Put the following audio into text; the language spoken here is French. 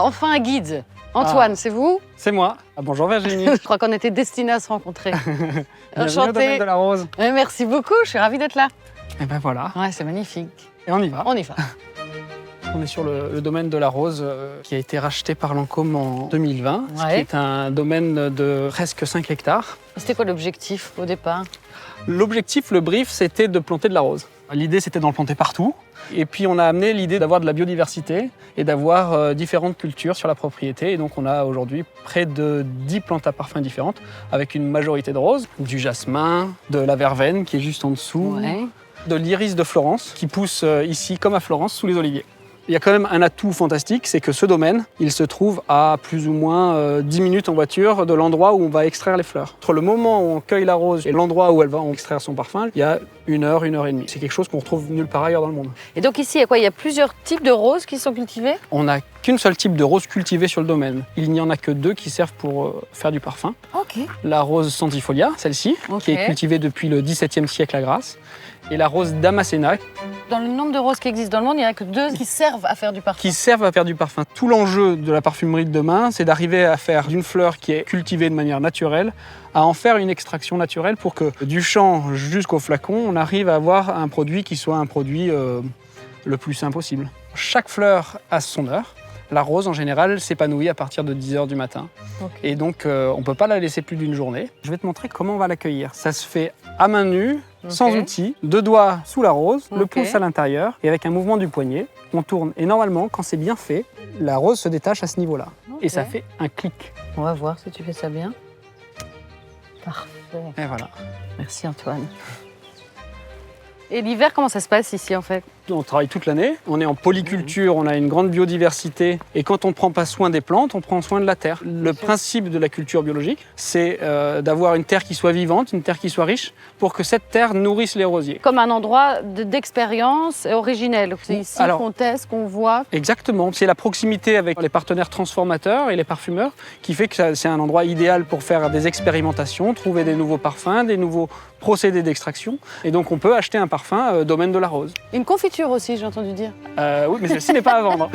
enfin un guide. Antoine, c'est vous? C'est moi. Ah, bonjour Virginie. Je crois qu'on était destinés à se rencontrer. Bienvenue au Enchantée. domaine de la rose. Merci beaucoup, je suis ravie d'être là. Et ben voilà, Ouais, c'est magnifique. et on y va. On y va. On est sur le domaine de la rose qui a été racheté par Lancôme en 2020, ce qui Ouais. est un domaine de presque 5 hectares. C'était quoi l'objectif au départ? L'objectif, le brief, c'était de planter de la rose. L'idée, c'était d'en planter partout. Et puis, on a amené l'idée d'avoir de la biodiversité et d'avoir différentes cultures sur la propriété. Et donc, on a aujourd'hui près de 10 plantes à parfum différentes, avec une majorité de roses, du jasmin, de la verveine qui est juste en dessous, Ouais. de l'iris de Florence qui pousse ici comme à Florence sous les oliviers. Il y a quand même un atout fantastique, c'est que ce domaine, il se trouve à plus ou moins 10 minutes en voiture de l'endroit où on va extraire les fleurs. Entre le moment où on cueille la rose et l'endroit où elle va extraire son parfum, il y a 1 heure et demie. C'est quelque chose qu'on retrouve nulle part ailleurs dans le monde. Et donc ici, il y a quoi? Il y a plusieurs types de roses qui sont cultivées? On n'a qu'une seule type de rose cultivée sur le domaine. Il n'y en a que 2 qui servent pour faire du parfum. Ok. La rose centifolia, celle-ci, Ok. qui est cultivée depuis le XVIIe siècle à Grasse, et la rose damascena, Dans le nombre de roses qui existent dans le monde, il n'y en a que 2 qui servent à faire du parfum. qui servent à faire du parfum. Tout l'enjeu de la parfumerie de demain, c'est d'arriver à faire d'une fleur qui est cultivée de manière naturelle, à en faire une extraction naturelle pour que du champ jusqu'au flacon, on arrive à avoir un produit qui soit un produit le plus sain possible. Chaque fleur a son heure. La rose, en général, s'épanouit à partir de 10 h du matin. Ok. Et donc, on ne peut pas la laisser plus d'une journée. Je vais te montrer comment on va l'accueillir. Ça se fait à main nue, sans Ok. outils, 2 doigts sous la rose, le Ok. pouce à l'intérieur, et avec un mouvement du poignet, on tourne. Et normalement, quand c'est bien fait, la rose se détache à ce niveau-là. Et ça Ok. fait un clic. On va voir si tu fais ça bien. Parfait. Et voilà. Merci Antoine. Et l'hiver, comment ça se passe ici en fait? On travaille toute l'année, on est en polyculture, on a une grande biodiversité, et quand on ne prend pas soin des plantes, on prend soin de la terre. Le principe de la culture biologique, c'est d'avoir une terre qui soit vivante, une terre qui soit riche, pour que cette terre nourrisse les rosiers. Comme un endroit d'expérience originelle. C'est ici Alors- qu'on teste, qu'on voit. Exactement, c'est la proximité avec les partenaires transformateurs et les parfumeurs qui fait que c'est un endroit idéal pour faire des expérimentations, trouver des nouveaux parfums, des nouveaux procédés d'extraction. Et donc on peut acheter un parfum domaine de la rose. Une confiture aussi, j'ai entendu dire. Oui, mais celle-ci n'est pas à vendre.